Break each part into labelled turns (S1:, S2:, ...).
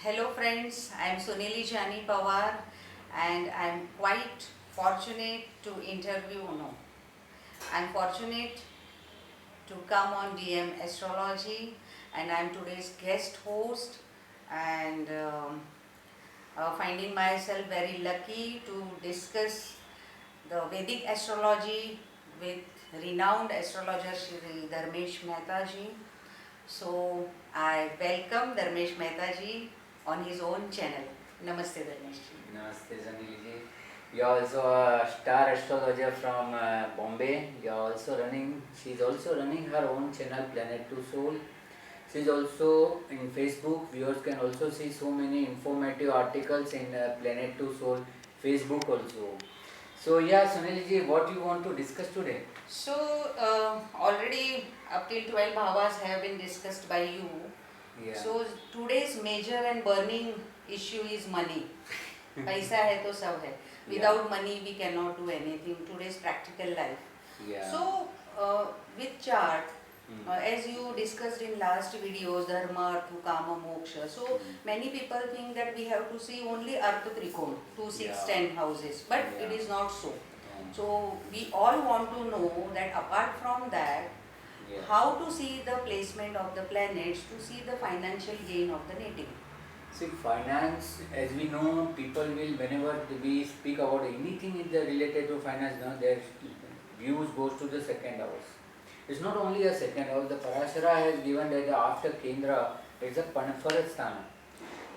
S1: Hello friends, I am Sunilee Jani Pawar and I am quite fortunate to interview, no, I am fortunate to come on DM Astrology and I am today's guest host and finding myself very lucky to discuss the Vedic Astrology with renowned astrologer Shri Dharmesh Mehta ji. So I welcome Dharmesh Mehta ji on his own channel. Namaste Dharmesh ji.
S2: Namaste Sunilee ji. You are also a star astrologer from Bombay. You are also running. She is also running her own channel, Planet to Soul. She is also in Facebook. Viewers can also see so many informative articles in Planet to Soul Facebook also. So yeah, Sunilee ji, what you want to discuss today?
S1: So already up till 12 bhavas have been discussed by you.
S2: Yeah.
S1: So today's major and burning issue is money. Paisa hai to sab hai. Without money we cannot do anything. Today's practical life.
S2: Yeah.
S1: So with chart, as you discussed in last videos, dharma, artha, kama, moksha. So many people think that we have to see only artha trikona, 2, 6, 10 houses, but it is not so. So we all want to know that apart from that, how to see the placement of the planets to see the financial gain of the native.
S2: See, finance, as we know, people will, whenever we speak about anything in the related to finance, now their views goes to the second house. It's not only a second house. The Parashara has given that after Kendra, it's a Panafara Sthana.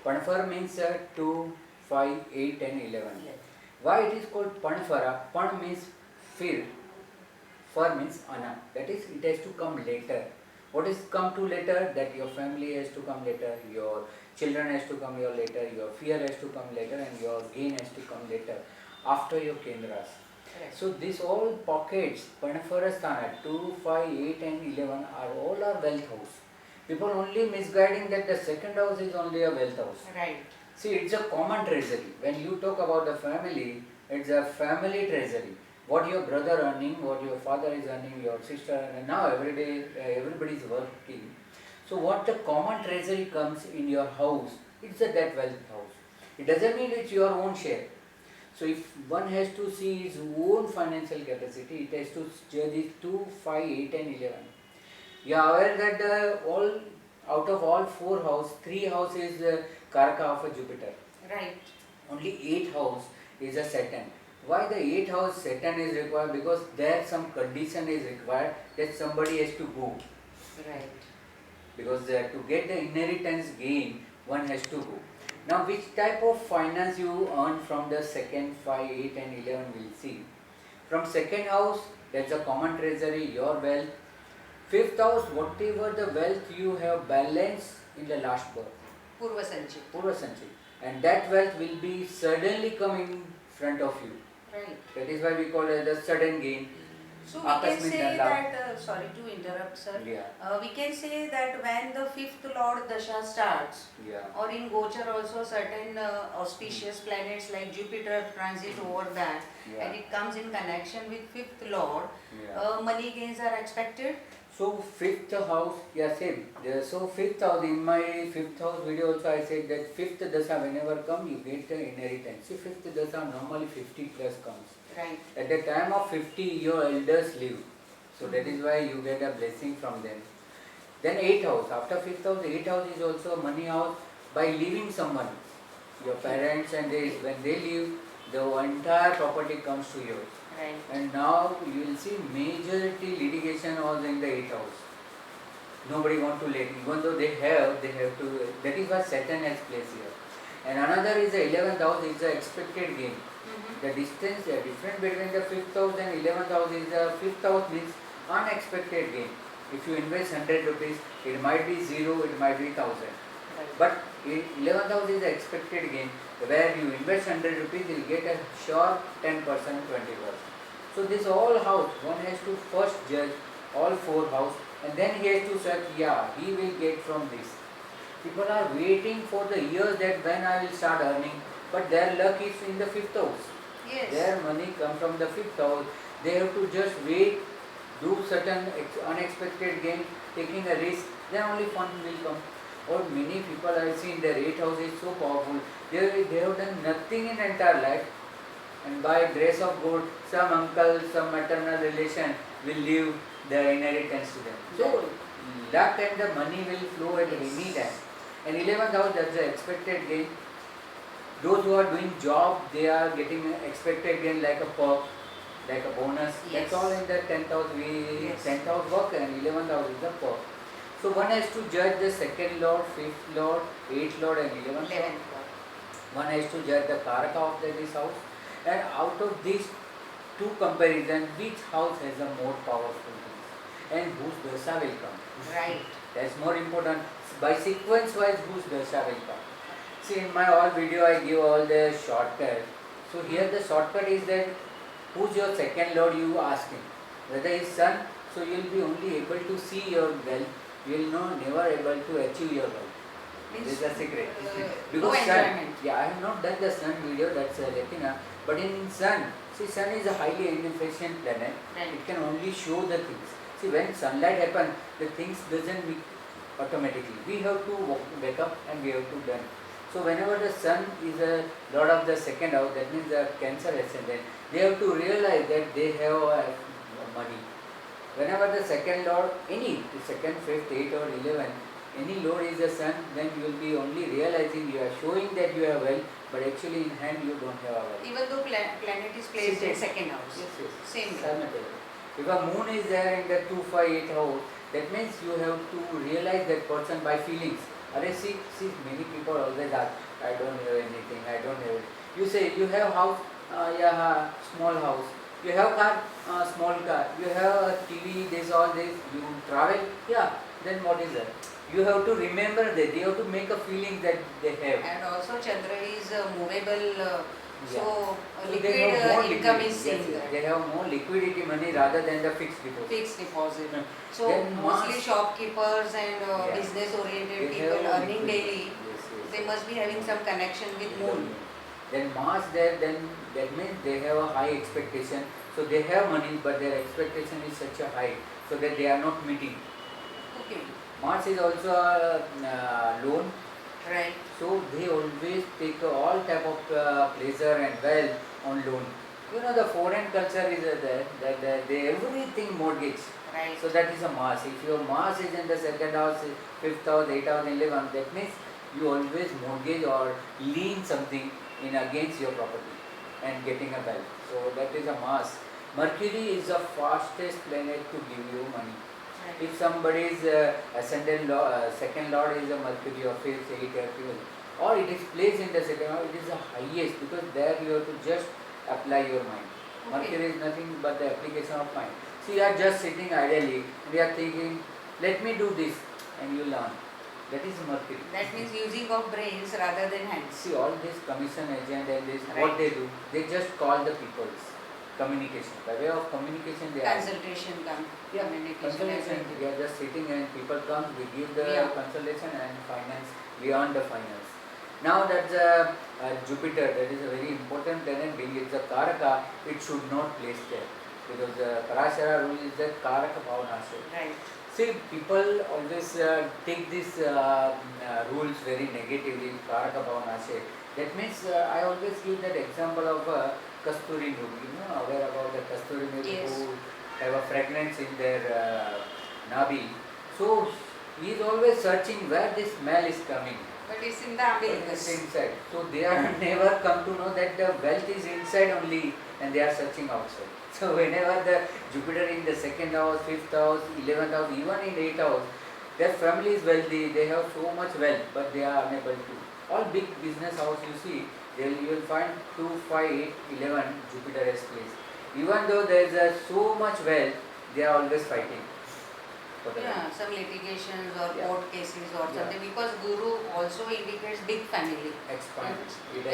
S2: Panafara means 2, 5, 8 and 11.
S1: Yes.
S2: Why it is called Panafara? Pan means field, Far means Ana. That is, it has to come later. What is come to later? That your family has to come later, your children has to come here later, your fear has to come later, and your gain has to come later after your Kendras.
S1: Correct.
S2: So these all pockets, Panafara 2, 5, 8 and 11 are all our wealth house. People only misguiding that the second house is only a wealth house.
S1: Right.
S2: See, it's a common treasury. When you talk about the family, it's a family treasury. What your brother earning, what your father is earning, your sister, and now every day everybody is working. So what the common treasury comes in your house, it's a that wealth house. It doesn't mean it's your own share. So if one has to see his own financial capacity, it has to judge it 2, 5, 8 and 11. You are aware that all out of all 4 houses, 3 houses is the Karaka of a Jupiter.
S1: Right.
S2: Only 8 house is a Saturn. Why the 8 house Saturn is required? Because there some condition is required that somebody has to go.
S1: Right.
S2: Because to get the inheritance gain, one has to go. Now which type of finance you earn from the second, 5, 8 and 11 we'll see. From second house, that's a common treasury, your wealth. Fifth house, whatever the wealth you have balanced in the last birth.
S1: Purva Sanchit.
S2: Purva Sanchit. And that wealth will be suddenly come in front of you.
S1: Right.
S2: That is why we call it the sudden gain.
S1: So we can say that, sorry to interrupt sir, we can say that when the 5th Lord Dasha starts, or in Gochar also certain auspicious planets like Jupiter transit over that, and it comes in connection with 5th Lord, money gains are expected.
S2: So 5th house, same. So 5th house, in my 5th house video also I said that 5th Dasha whenever come you get the inheritance. See 5th Dasha normally 50 plus comes.
S1: Right.
S2: At the time of 50 your elders live. So that is why you get a blessing from them. Then 8th house, after 5th house, 8th house is also a money house by leaving someone. Your parents and when they leave, the entire property comes to you.
S1: Right.
S2: And now you will see majority litigation was in the 8th house. Nobody want to let, even though they have to, that is why Saturn has place here. And another is the 11th house, is the expected gain. The distance, the difference between the 5th house and 11th house is the 5th house means unexpected gain. If you invest 100 rupees, it might be 0, it might be 1000.
S1: Right.
S2: But 11th house is the expected gain, where you invest 100 rupees, you will get a sure 10%, 20%. So this all house, one has to first judge all 4 house and then he has to search, he will get from this. People are waiting for the years that when I will start earning, but their luck is in the 5th house.
S1: Yes.
S2: Their money comes from the 5th house. They have to just wait, do certain unexpected gain, taking a risk, then only fund will come. Or many people I have seen their 8th house is so powerful. They have done nothing in entire life, and by grace of God, some uncle, some maternal relation will leave the inheritance to them. So luck and the money will flow at any time. And 11th house, that's the expected gain. Those who are doing job, they are getting expected gain like a perk, like a bonus.
S1: Yes.
S2: That's all in the 10th house. 10th house work and 11th house is the perk. So one has to judge the 2nd lord, 5th lord, 8th lord and 11th lord. One has to judge the karaka of this house. And out of these two comparisons, which house has a more powerful things and whose dasha will come.
S1: Right.
S2: That's more important. By sequence wise, whose dasha will come. See, in my all video I give all the shortcut. So here the shortcut is that who's your 2nd lord, you ask him. Whether his son, so you will be only able to see your wealth. You will never able to achieve your wealth. This is the secret. Because
S1: no
S2: sun, I have not done the sun video, that's Latina. But in sun, see, sun is a highly inefficient planet.
S1: Right.
S2: It can only show the things. See, when sunlight happens, the things doesn't be automatically. We have to wake up and we have to done. So whenever the sun is a lord of the 2nd house, that means the Cancer ascendant, they have to realize that they have money. Whenever the 2nd lord, any, the 2nd, 5th, 8th or 11th, any lord is the sun, then you will be only realizing you are showing that you have wealth, but actually in hand you don't have a wealth.
S1: Even though planet is placed in 2nd house.
S2: Yes.
S1: Same.
S2: If a moon is there in the 2, 5, 8 house, that means you have to realize that person by feelings. See, many people always ask, I don't have anything, I don't have it. You say, you have house, small house. You have car, small car. You have TV, this, all this. You travel, then what is that? You have to remember that. They have to make a feeling that they have.
S1: And also Chandra is movable, so liquid
S2: they have more
S1: income
S2: liquidity.
S1: is seen there.
S2: They have more liquidity money rather than the fixed deposit.
S1: Fixed deposit. So
S2: Then
S1: mostly
S2: Mars-
S1: shopkeepers and business oriented
S2: They
S1: people
S2: have
S1: earning
S2: liquidity.
S1: daily,
S2: Yes.
S1: they must be having some connection with moon.
S2: Then Mars there, then that means they have a high expectation. So they have money, but their expectation is such a high, so that they are not meeting.
S1: Okay.
S2: Mars is also a loan.
S1: Right.
S2: So they always take all type of pleasure and wealth on loan. You know the foreign culture is that they everything mortgage.
S1: Right.
S2: So that is a Mars. If your Mars is in the 2nd house, 5th house, 8th house, 11th, that means you always mortgage or lien something in against your property and getting a wealth. So that is a Mars. Mercury is the fastest planet to give you money.
S1: Right.
S2: If somebody's ascendant 2nd lord is a Mercury or 5th, 8th, 12th, or it is placed in the 2nd house, it is the highest because there you have to just apply your mind.
S1: Okay.
S2: Mercury is nothing but the application of mind. See, you are just sitting idly, we are thinking, let me do this, and you learn. That is Mercury.
S1: That means using of brains rather than hands.
S2: See, all this commission agent and this,
S1: Right.
S2: what they do, they just call the people's communication. By way of communication, they are.
S1: Consultation,
S2: Yeah,
S1: communication,
S2: consultation.
S1: everything.
S2: We are just sitting and people come, we give the
S1: Yeah.
S2: consultation and finance, we earn the finance. Now that's Jupiter, that is a very important planet, being it's a Karaka, it should not place there. Because the Parashara rule is that Karaka Bhavanasya.
S1: Right.
S2: See, people always take these rules very negatively, Karaka Bhavanasya. That means I always give that example of Kasturi Murgi, aware about the Kasturi Murgi
S1: Yes.
S2: who have a fragrance in their nabi. So he is always searching where this smell is coming.
S1: But it's in the
S2: It's
S1: umbilicus.
S2: inside. So they are never come to know that the wealth is inside only and they are searching outside. So whenever the Jupiter in the 2nd house, 5th house, 11th house, even in 8th house, their family is wealthy, they have so much wealth, but they are unable to. All big business house you see, you will find 2, 5, 8, 11 Jupiter has placed. Even though there is so much wealth, they are always fighting. For the
S1: Yeah, some litigations or
S2: Yeah.
S1: court cases or
S2: Yeah.
S1: something, because Guru also indicates big family.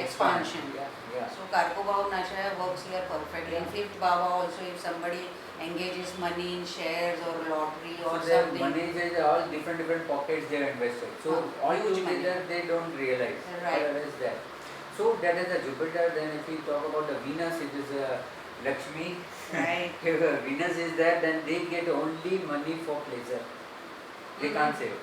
S1: Expansion.
S2: Yeah.
S1: So Karko Bhava Nashaya works here perfectly.
S2: Yeah.
S1: 5th Bhava also, if somebody engages money in shares or lottery or
S2: So their
S1: something.
S2: money is all different pockets they have invested. So all
S1: huge
S2: together
S1: money.
S2: they don't realize
S1: Right.
S2: what is there. So that is the Jupiter. Then if we talk about the Venus, it is Lakshmi.
S1: Right.
S2: If Venus is there, then they get only money for pleasure. They can't save.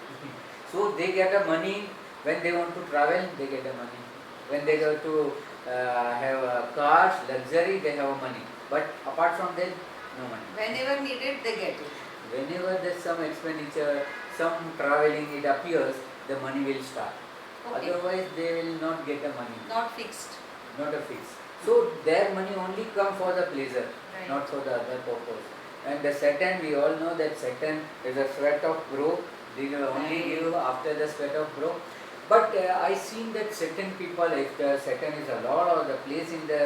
S2: So they get the money when they want to travel, they get the money. When they go to have cars, luxury, they have money. But apart from that, no money.
S1: Whenever needed, they get it.
S2: Whenever there's some expenditure, some traveling, it appears, the money will start.
S1: Okay.
S2: Otherwise, they will not get the money.
S1: Not fixed.
S2: Not a fix. So their money only come for the pleasure,
S1: Right.
S2: not for the other purpose. And the Saturn, we all know that Saturn is a sweat of brow. They will only
S1: Right.
S2: give after the sweat of brow. But I seen that certain people, if the Saturn is a lot of the place in the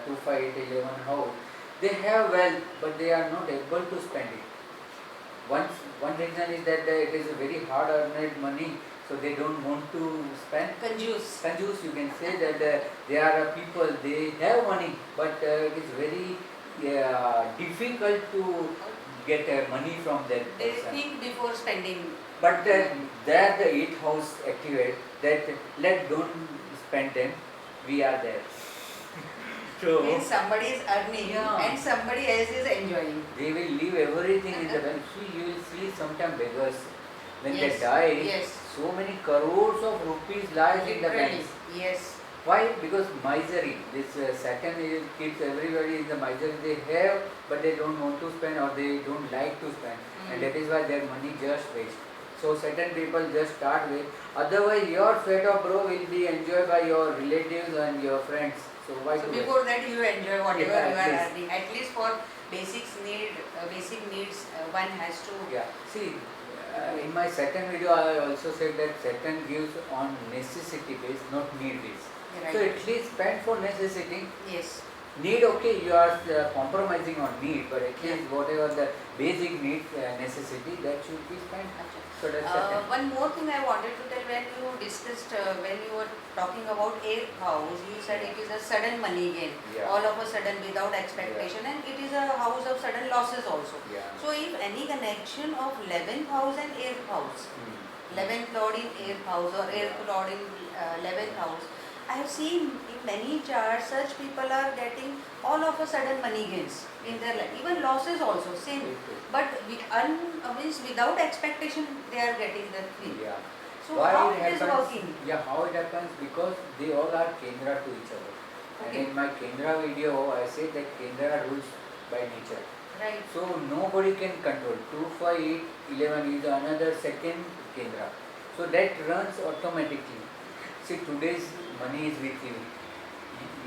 S2: 2, 5, 8, 11 house, they have wealth, but they are not able to spend it. One reason is that it is a very hard earned money, so they don't want to spend.
S1: Conjuice.
S2: Conjuice, you can say that they are people, they have money, but it is very difficult to get money from that
S1: They
S2: person.
S1: think before spending.
S2: But there the 8th house activate that don't spend them, we are there. So
S1: Means somebody is earning
S2: Yeah.
S1: and somebody else is enjoying.
S2: they will leave everything in the bank. See, you will see sometimes beggars when
S1: Yes.
S2: they die,
S1: Yes.
S2: so many crores of rupees lies in the
S1: Literally.
S2: banks.
S1: Yes.
S2: Why? Because misery. This Saturn keeps everybody in the misery. They have, but they don't want to spend or they don't like to spend, and that is why their money just waste. So certain people just start with. Otherwise, your sweat of brow will be enjoyed by your relatives and your friends. So why
S1: So
S2: to
S1: before that you enjoy whatever
S2: Yeah,
S1: you
S2: at
S1: are
S2: least.
S1: earning. At least for basic needs, one has to.
S2: Yeah. See, in my second video, I also said that Saturn gives on necessity base, not need base.
S1: Right.
S2: So at least spend for necessity.
S1: Yes.
S2: Need, okay, you are compromising on need, but at least whatever the basic need, necessity, that should be spent. So that's Saturn.
S1: One more thing I wanted to tell, when you discussed, when you were talking about 8th house, you said it is a sudden money gain,
S2: Yeah.
S1: all of a sudden without expectation, and it is a house of sudden losses also.
S2: Yeah.
S1: So if any connection of 11th house and 8th house,
S2: Hmm.
S1: 11th lord in 8th house or 8th lord in 11th house, I have seen in many charts such people are getting all of a sudden money gains in their life, even losses also same,
S2: Okay.
S1: but means without expectation they are getting the thing.
S2: Yeah.
S1: So
S2: Why
S1: how
S2: it
S1: it is
S2: happens?
S1: working?
S2: Yeah, how it happens? Because they all are Kendra to each other.
S1: Okay.
S2: And in my Kendra video, I said that Kendra rules by nature.
S1: Right.
S2: So nobody can control. 2, 5, 8, 11 is another second Kendra. So that runs automatically. See, today's money is with you.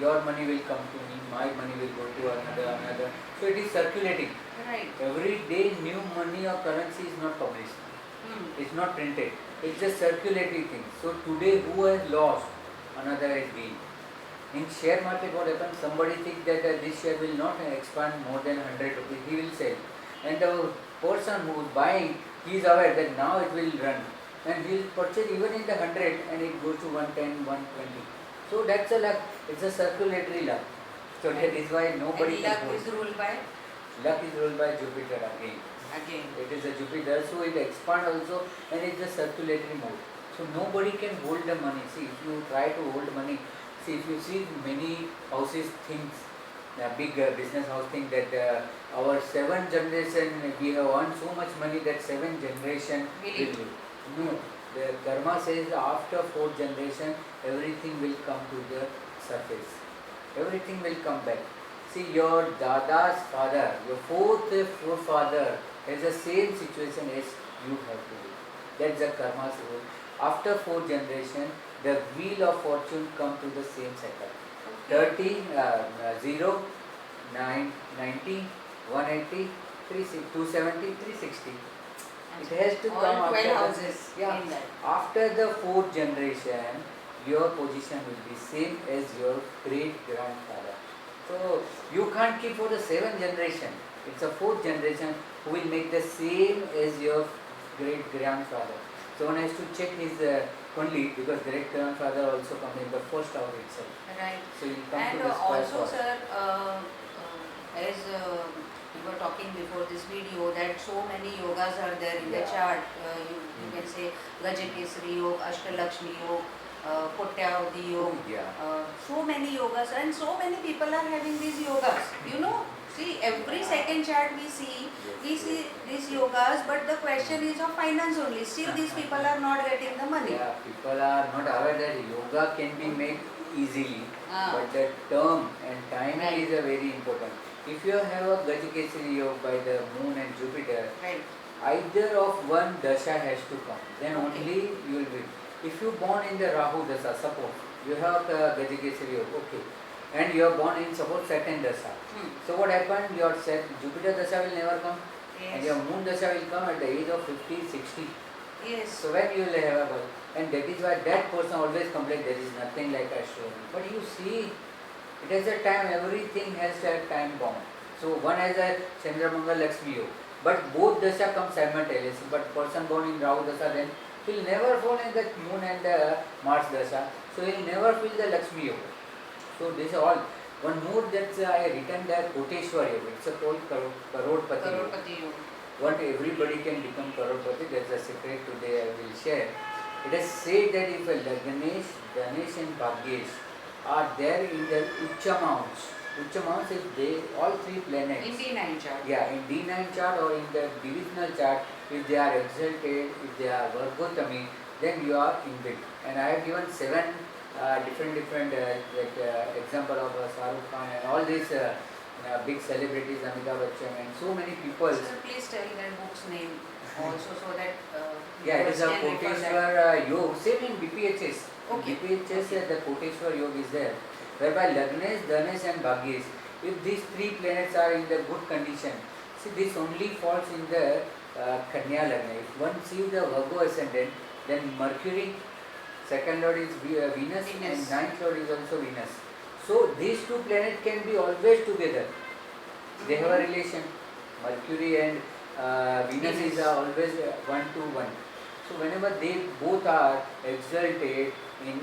S2: Your money will come to me, my money will go to another. So it is circulating.
S1: Right.
S2: Every day new money or currency is not published.
S1: Hmm.
S2: It's not printed. It's just circulating thing. So today who has lost, another has gained. In share market what happens, somebody thinks that this share will not expand more than 100 rupees, he will sell. And the person who is buying, he is aware that now it will run. And he will purchase even in the 100 and it goes to 110, 120. So that's a luck. It's a circulatory luck. So that is why nobody
S1: And
S2: can
S1: luck
S2: hold.
S1: is ruled by
S2: Luck is ruled by Jupiter again.
S1: again.
S2: It is a Jupiter, so it expands also and it's a circulatory mode. So nobody can hold the money. See, if you try to hold money, see, if you see many houses thinks, big business house think that our 7th generation, we have earned so much money that 7th generation
S1: Will
S2: will
S1: it?
S2: live. No, the karma says after 4th generation, everything will come to the surface. Everything will come back. See, your dada's father, your forefather has the same situation as you have to do. That's the karma's rule. After 4th generation, the wheel of fortune come to the same cycle. 30, 0, 9, 90, 180, 270, 360. It has to
S1: all
S2: come
S1: 12
S2: after
S1: houses
S2: yeah.
S1: in that.
S2: After the 4th generation, your position will be same as your great grandfather. So you can't keep for the 7th generation. It's a 4th generation who will make the same as your great grandfather. So one has to check his only because great grandfather also comes in the first house itself.
S1: Right.
S2: So you come
S1: And
S2: to the square
S1: also,
S2: house.
S1: sir, as we were talking before this video, that so many yogas are there in the
S2: Yeah.
S1: chart. You can say Gajakesari Yoga, Ashtalakshmi Yoga, Kotyavadi Yoga.
S2: Yeah.
S1: So many yogas, and so many people are having these yogas. You know, see, every second chart we see
S2: Yes,
S1: this yogas, but the question is of finance only. Still these people are not getting the money.
S2: Yeah, people are not aware that yoga can be made easily, but the term and timing is a very important. If you have a Gajikesari yoga by the moon and Jupiter, either of one dasha has to come, then only you will be. If you born in the Rahu dasha, suppose you have the Gajikesari yoga, okay, and you are born in suppose Saturn dasha. So what happened? Your Jupiter dasha will never come, and your moon dasha will come at the age of 50, 60.
S1: Yes.
S2: So when you will have a birth, and that is why that person always complains there is nothing like astrology. But you see, it has a time, everything has a time bound. So one has a Chandra Mangal Lakshmi yoga, but both dasha come simultaneously. But person born in Rahu dasha, then he will never fall in the moon and the Mars dasha. So he will never feel the Lakshmi yoga. So this is all. One more that I written that Koteshwar yoga. It's a called Karodpati yoga. What everybody can become Karodpati. That's a secret today I will share. It is said that if a Lagnesh, Dhanesh and Bhagyesh are there in the Ucha mounts is they all three planets.
S1: In D9 chart.
S2: Yeah, in D9 chart or in the divisional chart, if they are exalted, if they are Vargotami, then you are in big. And I have given 7 different example of Shahrukh Khan and all these big celebrities, Amitabh Bachchan and so many people.
S1: Sir, please tell that book's name also so that
S2: yeah, it is a Koteshwar yoga, same in BPHS.
S1: Okay.
S2: In BPHS the Koteshwar yoga is there, whereby Lagnesh, Dhanesh and Bhagyesh, if these 3 planets are in the good condition, see this only falls in the Kanya Lagna. If one sees the Virgo ascendant, then Mercury, second lord is Venus and ninth lord is also Venus. So these 2 planets can be always together. They have a relation. Mercury and Venus is always 1 to 1. So whenever they both are exalted in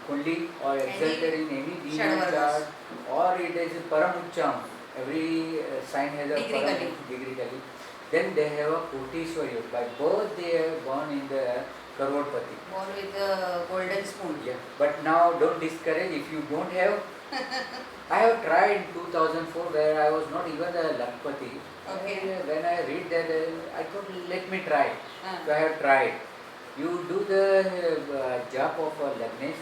S2: Kundi or exalted in any D9 chart, or it is Paramucham, every sign has a Param degree, then they have a Koteshwar yoga. By birth they are born in the Karodpati.
S1: Born with the golden spoon.
S2: Yeah. But now don't discourage if you don't have. I have tried in 2004 where I was not even a Lakpati.
S1: Okay.
S2: When I read that, I thought let me try. So I have tried. You do the jap of Lagnesh,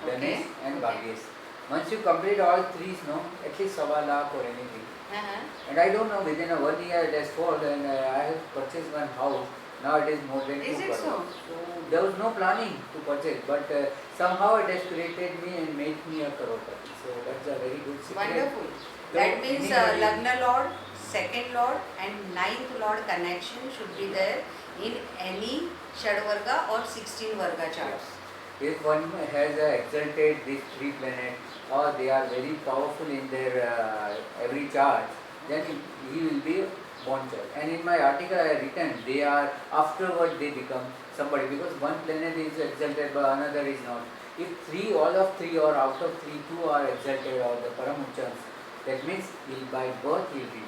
S2: Dhanesh and Bhagyesh. Once you complete all 3, no, at least Sawa Lakh or anything. And I don't know, within a 1 year it has fallen and I have purchased one house. Now it is more than 2
S1: Is it so?
S2: So there was no planning to purchase, but somehow it has created me and made me a Karodpati. So that's a very good secret.
S1: Wonderful.
S2: So
S1: That means Lagna Lord, second Lord and ninth Lord connection should be there in any Shadvarga or 16 Varga charts.
S2: If one has exalted these 3 planets or they are very powerful in their every chart, then he will be born child. And in my article I have written they are afterward they become somebody because one planet is exalted but another is not. If all of 3 or out of 3, 2 are exalted or the Paramuchans, that means by birth he will be.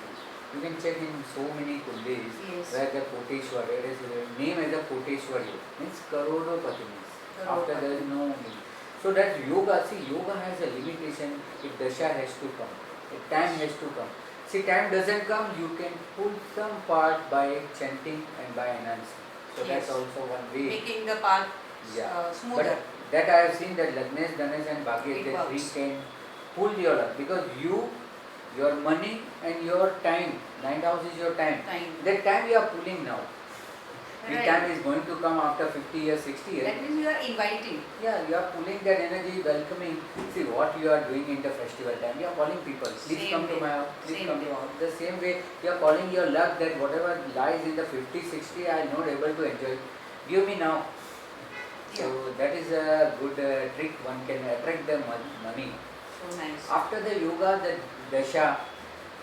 S2: You can check in so many kundis where the Koteshwar, it is name as a Koteshwar yoga, means Karodopati means. After there is no meaning. So that yoga, see yoga has a limitation, if dasha has to come, if time has to come. See time doesn't come, you can pull some part by chanting and by enhancing. So that's also one way.
S1: Making the path smoother.
S2: But that I have seen that Lagnesh, Dhanesh and Bhagyesh, the 3 can pull your luck because your money and your time, 9th house is your time. That time you are pulling now. The time is going to come after 50 years, 60 years.
S1: That means you are inviting.
S2: Yeah, you are pulling that energy, welcoming. See what you are doing in the festival time. You are calling people. Please come to my house. Please come to my house. The same way you are calling your luck that whatever lies in the 50, 60, I am not able to enjoy. Give me now. So that is a good trick. One can attract the money.
S1: So nice.
S2: After the yoga, the dasha,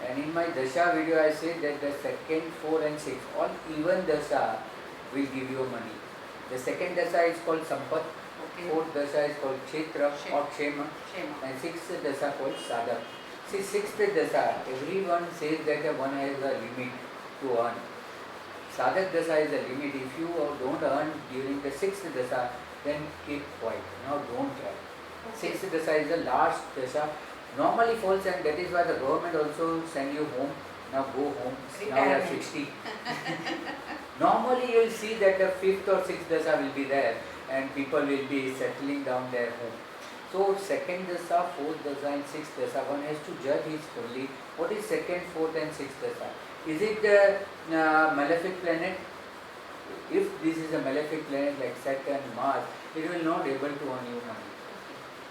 S2: and in my dasha video I say that the 2nd, 4 and 6, all even dasha will give you money. The 2nd dasha is called Sampat, 4th dasha is called Kshetra or Kshema, and 6th dasha called Sadak. See 6th dasha, everyone says that one has a limit to earn. Sadak dasha is a limit. If you don't earn during the 6th dasha, then keep quiet. Now don't try. 6th dasha is the last dasha. Normally falls, and that is why the government also send you home now go home, now you are 60. Normally you will see that the 5th or 6th dasha will be there and people will be settling down their home. So 2nd dasha, 4th dasha and 6th dasha, one has to judge it fully. What is 2nd, 4th and 6th dasha? Is it the malefic planet? If this is a malefic planet like Saturn, Mars, it will not able to earn you money.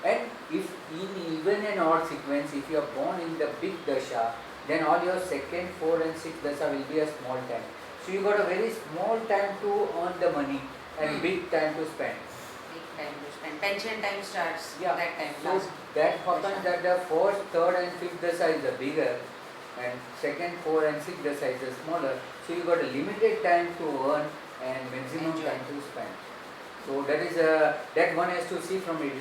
S2: And if in even an odd sequence, if you are born in the big dasha, then all your 2nd, 4th and 6th dasha will be a small time. So you got a very small time to earn the money and big time to spend.
S1: Big time to spend. Pension time starts
S2: Yeah.
S1: that time.
S2: So that happens that the 1st, 3rd and 5th dasha is the bigger and 2nd, 4th and 6th dasha is the smaller. So you got a limited time to earn and maximum
S1: Enjoy.
S2: time to spend. So that is that one has to see from it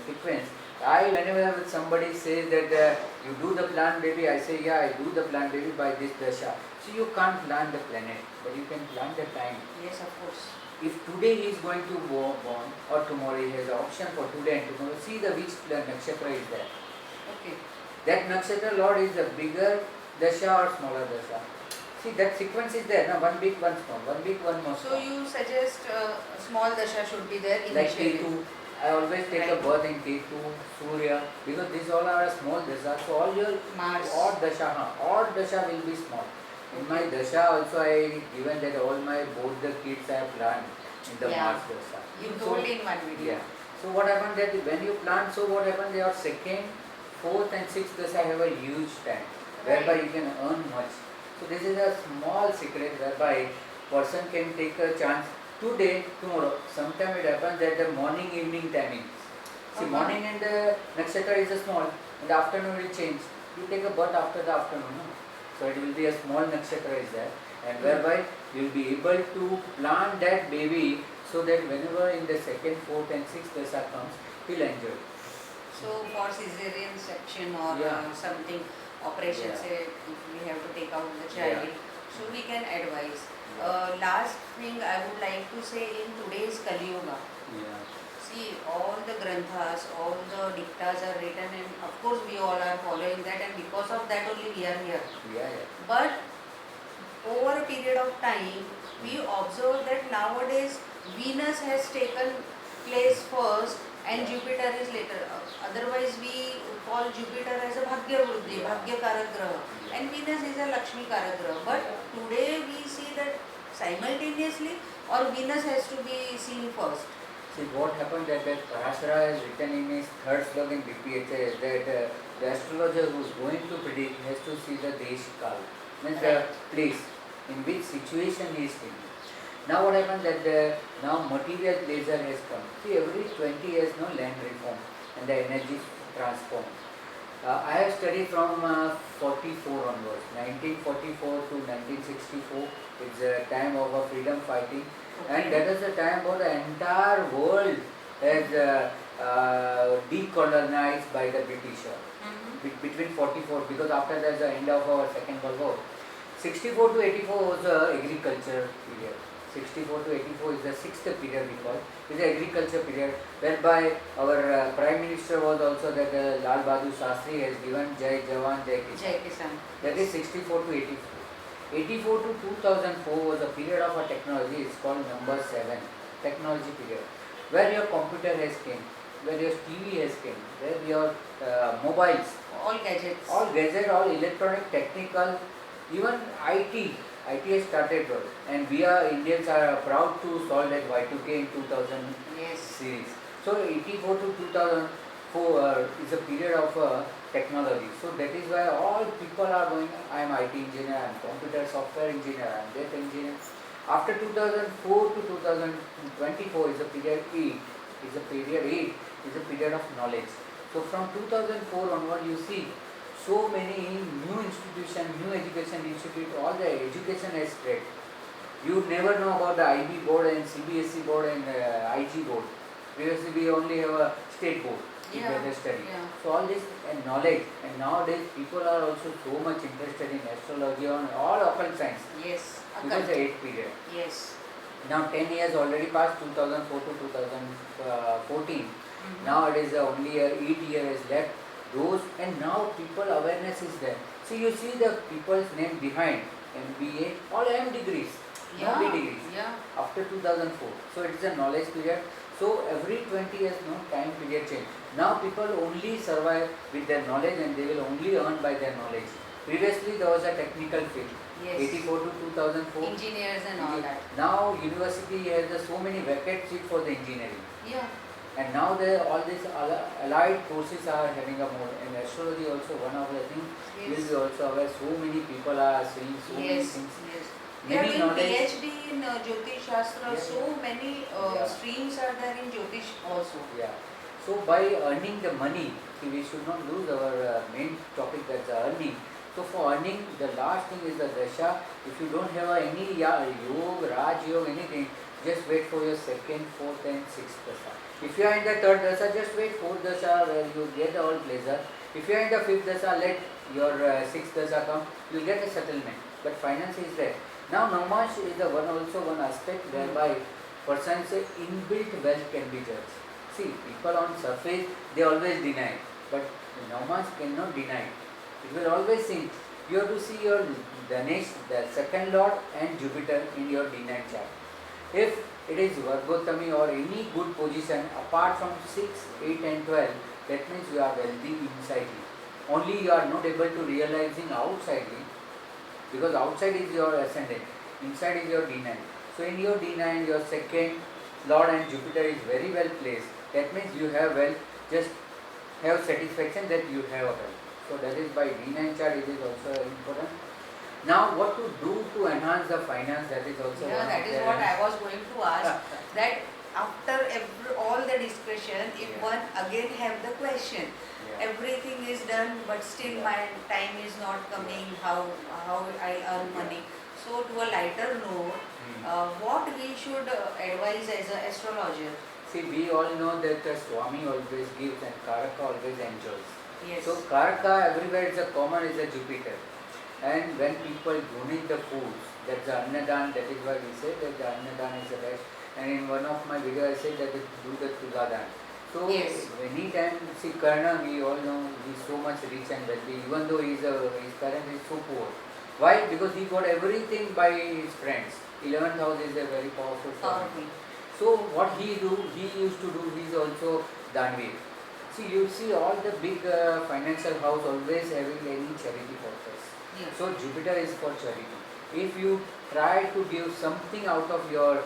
S2: sequence. Whenever somebody says that you do the plant baby, I say yeah, I do the plant baby by this dasha. So you can't plan the planet, but you can plan the time.
S1: Yes, of course.
S2: If today he is going to born or tomorrow he has an option for today and tomorrow, see the which nakshatra is there.
S1: Okay.
S2: That nakshatra lord is a bigger dasha or smaller dasha. See that sequence is there. Now one big, one small, one big, one more
S1: So
S2: small.
S1: you suggest small dasha should be there
S2: Like
S1: initially.
S2: Ketu, I always take a
S1: Right.
S2: birth in Ketu, Surya, because these all are a small dasha. So all your
S1: Mars.
S2: odd dasha will be small. In my dasha also I given that all my both the kids I have planned in the
S1: Yeah.
S2: Mars dasha.
S1: You
S2: So-
S1: told in one video.
S2: Yeah. So what happened that when you plant, so what happened, your 2nd, 4th and 6th dasha have a huge time, whereby
S1: Right.
S2: you can earn much. So this is a small secret whereby person can take a chance today, tomorrow. Sometimes it happens that the morning, evening timings. See,
S1: Okay.
S2: morning and the nakshatra is a small, and the afternoon will change. You take a birth after the afternoon, no? So it will be a small nakshatra is there, and whereby you will be able to plant that baby so that whenever in the 2nd, 4th and 6th dasha comes, he'll enjoy.
S1: So for cesarean section or
S2: Yeah.
S1: something operation,
S2: Yeah.
S1: say if we have to take out the child, so we can advise. Last thing I would like to say, in today's Kali Yuga,
S2: Yeah.
S1: see all the granthas, all the diktas are written, and of course we all are following that, and because of that only we are here.
S2: Yeah, yeah.
S1: But over a period of time, we observe that nowadays Venus has taken place first and Jupiter is later. Otherwise, we call Jupiter as a Bhagya Vruddhi, Bhagya Karak Graha, and Venus is a Lakshmi Karak Graha. But today we see that simultaneously, or Venus has to be seen first.
S2: See what happened that Parashara has written in his 3rd slok in BPHA that the astrologer who is going to predict has to see the Desh Kal, means the place in which situation he is thinking. Now what happened that now material pleasure has come. See, every 20 years no land reform and the energy transform. I have studied from 44 onwards, 1944 to 1964. It's a time of freedom fighting. And that is the time where the entire world is decolonized by the British. Between 44, because after that the end of our Second World War. 64 to 84 was the agriculture period. 64 to 84 is the 6th period we call. It's the agriculture period whereby our Prime Minister was also that Lal Bahadur Shastri has given Jai Jawan, Jai Kisan.
S1: Jai Kisan.
S2: That is 64 to 84. 84 to 2004 was a period of a technology, it's called number 7, technology period, where your computer has came, where your TV has came, where your mobiles,
S1: All gadgets.
S2: all electronic, technical, even IT has started, and we are Indians are proud to solve that Y2K in 2000
S1: Yes.
S2: series. So 84 to 2004 is a period of technology. So that is why all people are going, I am IT engineer, I am computer software engineer, I am data engineer. After 2004 to 2024 is a period 8, is a period of knowledge. So from 2004 onward you see so many new institutions, new education institute, all the education has spread. You never know about the IB board and CBSE board and IG board. Previously we only have a state board.
S1: Yeah.
S2: Study.
S1: Yeah.
S2: So all this and knowledge, and nowadays people are also so much interested in astrology on all occult science.
S1: Yes.
S2: Because the 8th period.
S1: Yes.
S2: Now 10 years already passed, 2004 to 2014. Now it is only 8 years left. Those, and now people awareness is there. See, you see the people's name behind MBA, all M degrees, no B degrees.
S1: Yeah.
S2: After 2004. So it is a knowledge period. So every 20 years, no time period change. Now people only survive with their knowledge and they will only earn by their knowledge. Previously there was a technical field.
S1: Yes.
S2: 84 to 2004.
S1: Engineers and all that.
S2: Now university has so many vacant seats for the engineering.
S1: Yeah.
S2: And now all these allied courses are having a more. And astrology also one of the things.
S1: Yes.
S2: Will be also aware. So many people are saying so many things.
S1: Yes. We
S2: Many
S1: are doing
S2: knowledge.
S1: PhD in JYOTISHACHARYA.
S2: Yeah.
S1: So many streams are there in Jyotish also.
S2: Yeah. So by earning the money, see, we should not lose our main topic, that's earning. So for earning, the last thing is the dasha. If you don't have any yoga, Raj yoga, anything, just wait for your second, fourth and sixth dasha. If you are in the third dasha, just wait fourth dasha where you get all pleasure. If you are in the fifth dasha, let your sixth dasha come, you will get a settlement. But finance is there. Now Namash is the one aspect whereby person's inbuilt wealth can be judged. See, people on surface, they always deny. But Namash cannot deny. It will always think. You have to see your Dhanesh, the second lord and Jupiter in your D9 chart. If it is Vargotami or any good position apart from 6, 8 and 12, that means you are wealthy insidely. Only you are not able to realizing outsidely, because outside is your ascendant, inside is your D9. So in your D9, your second lord and Jupiter is very well placed. That means you have wealth, just have satisfaction that you have wealth. So that is by D9 chart, it is also important. Now what to do to enhance the finance, that is also
S1: Yeah, that is what I was going to ask. That after all the discussion, if one again have the question, everything is done but still my time is not coming, how I earn money. So to a lighter note, what we should advise as an astrologer?
S2: See, we all know that Swami always gives and Karaka always enjoys.
S1: Yes.
S2: So Karaka everywhere is a common is a Jupiter. And when people donate the foods, that's the Annadan, that is why we say that the Annadan is the best. And in one of my videos I said that do the Tuladan. So anytime, see Karna, we all know he is so much rich and wealthy, even though his parents is so poor. Why? Because he got everything by his friends. 11th house is a very powerful sign. So what he used to do, he is also Danveer. See, you see all the big financial house always having any charity purpose.
S1: Yes.
S2: So Jupiter is for charity. If you try to give something out of your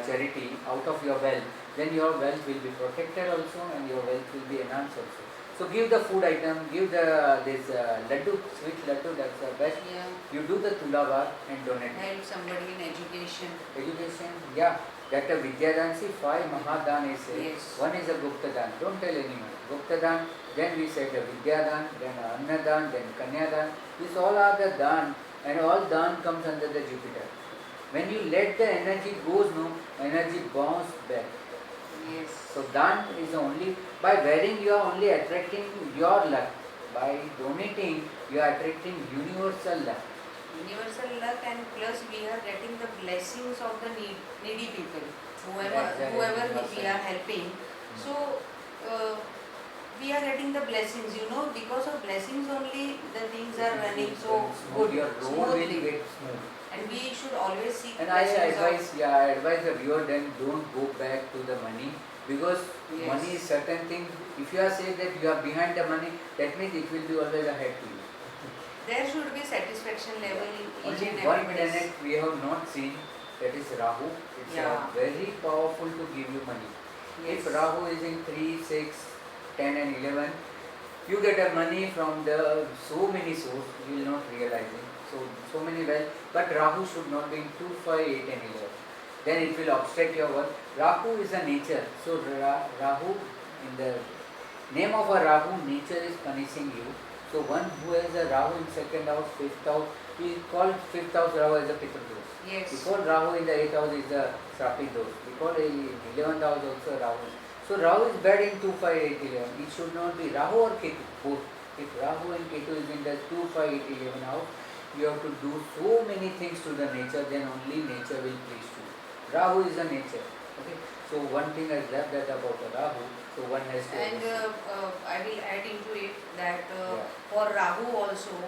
S2: charity, out of your wealth, then your wealth will be protected also and your wealth will be enhanced also. So give the food item, give this laddu, sweet laddu, that's the best.
S1: Yeah.
S2: You do the tulavar and donate.
S1: Help somebody in education.
S2: Education, yeah. That a Vidyadan, see 5 Mahadan is said.
S1: Yes.
S2: One is a Guptadan, don't tell anyone. Guptadan, then we said a Vidyadan, then Annadan, then Kanyadan. These all are the Dan, and all Dan comes under the Jupiter. When you let the energy goes, no, energy bounce back.
S1: Yes.
S2: So Dan is only, by wearing you are only attracting your luck. By donating, you are attracting universal luck.
S1: Universal luck, and plus we are getting the blessings of the needy people, whoever we are helping. So we are getting the blessings, because of blessings only the things are running so good,
S2: Your road will get smooth.
S1: And we should always seek
S2: And I
S1: blessings.
S2: advise the viewer, then don't go back to the money, because money is certain thing. If you are saying that you are behind the money, that means it will be always ahead to you.
S1: There should be satisfaction level in each
S2: Only
S1: and
S2: one
S1: everybody's.
S2: planet we have not seen, that is Rahu. It's very powerful to give you money.
S1: Yes.
S2: If Rahu is in 3, 6, 10 and 11, you get a money from the so many sources, you will not realize it. So many wealth, but Rahu should not be in 2, 5, 8 and 11. Then it will obstruct your work. Rahu is a nature. So Rahu, in the name of a Rahu, nature is punishing you. So one who has a Rahu in second house, fifth house, we call fifth house Rahu as a Pitru dosh.
S1: Yes.
S2: We call Rahu in the 8th house is the Srapi dosh. We call in 11th house also Rahu. So Rahu is bad in 2, 5, 8, 11. It should not be Rahu or Ketu, both. If Rahu and Ketu is in the 2, 5, 8, 11 house, you have to do so many things to the nature, then only nature will please you. Rahu is a nature. Okay. So one thing is left that about the Rahu. So one has to.
S1: And I will add into it that for Rahu also,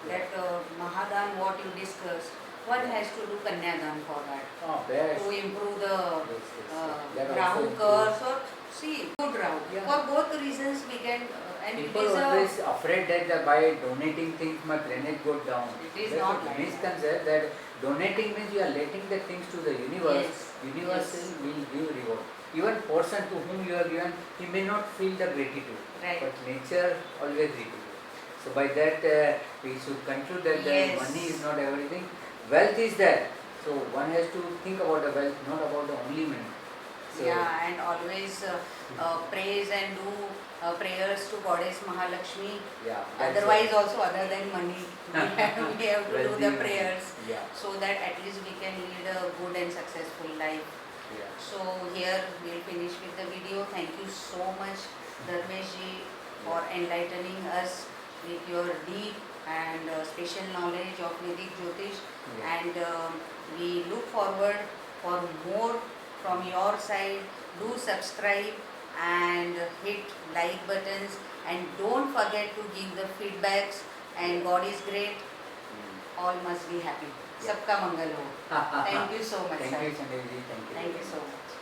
S1: that Mahadan, what you discussed, one has to do Kanyadan for that.
S2: Oh, best.
S1: To improve the
S2: That
S1: Rahu
S2: also
S1: curse or see good Rahu.
S2: Yeah.
S1: For both reasons we can and
S2: people
S1: it is
S2: always afraid that by donating things my planet go down.
S1: It is
S2: That's
S1: not
S2: a
S1: like
S2: misconcept that donating means you are letting the things to the universe.
S1: Yes.
S2: Universe
S1: Yes.
S2: will give reward. Even person to whom you are given, he may not feel the gratitude,
S1: Right.
S2: but nature always gratitude. So by that we should conclude that
S1: Yes.
S2: money is not everything. Wealth is there. So one has to think about the wealth, not about the only money. So
S1: Yeah, and always praise and do prayers to Goddess Mahalakshmi.
S2: yeah,
S1: Otherwise also other than money, we have to do the
S2: Wealthy
S1: prayers
S2: yeah,
S1: so that at least we can lead a good and successful life.
S2: yeah.
S1: So here we'll finish with the video. Thank you so much Dharmesh ji for enlightening us with your deep and special knowledge of Vedic Jyotish,
S2: Yeah.
S1: and we look forward for more from your side. Do subscribe and hit like buttons, and don't forget to give the feedbacks, and God is great, all must be happy.
S2: Yeah.
S1: Sabka mangal ho. Thank you so much,
S2: Thank
S1: sir.
S2: you, Sunilee. Thank you.
S1: Thank you so much.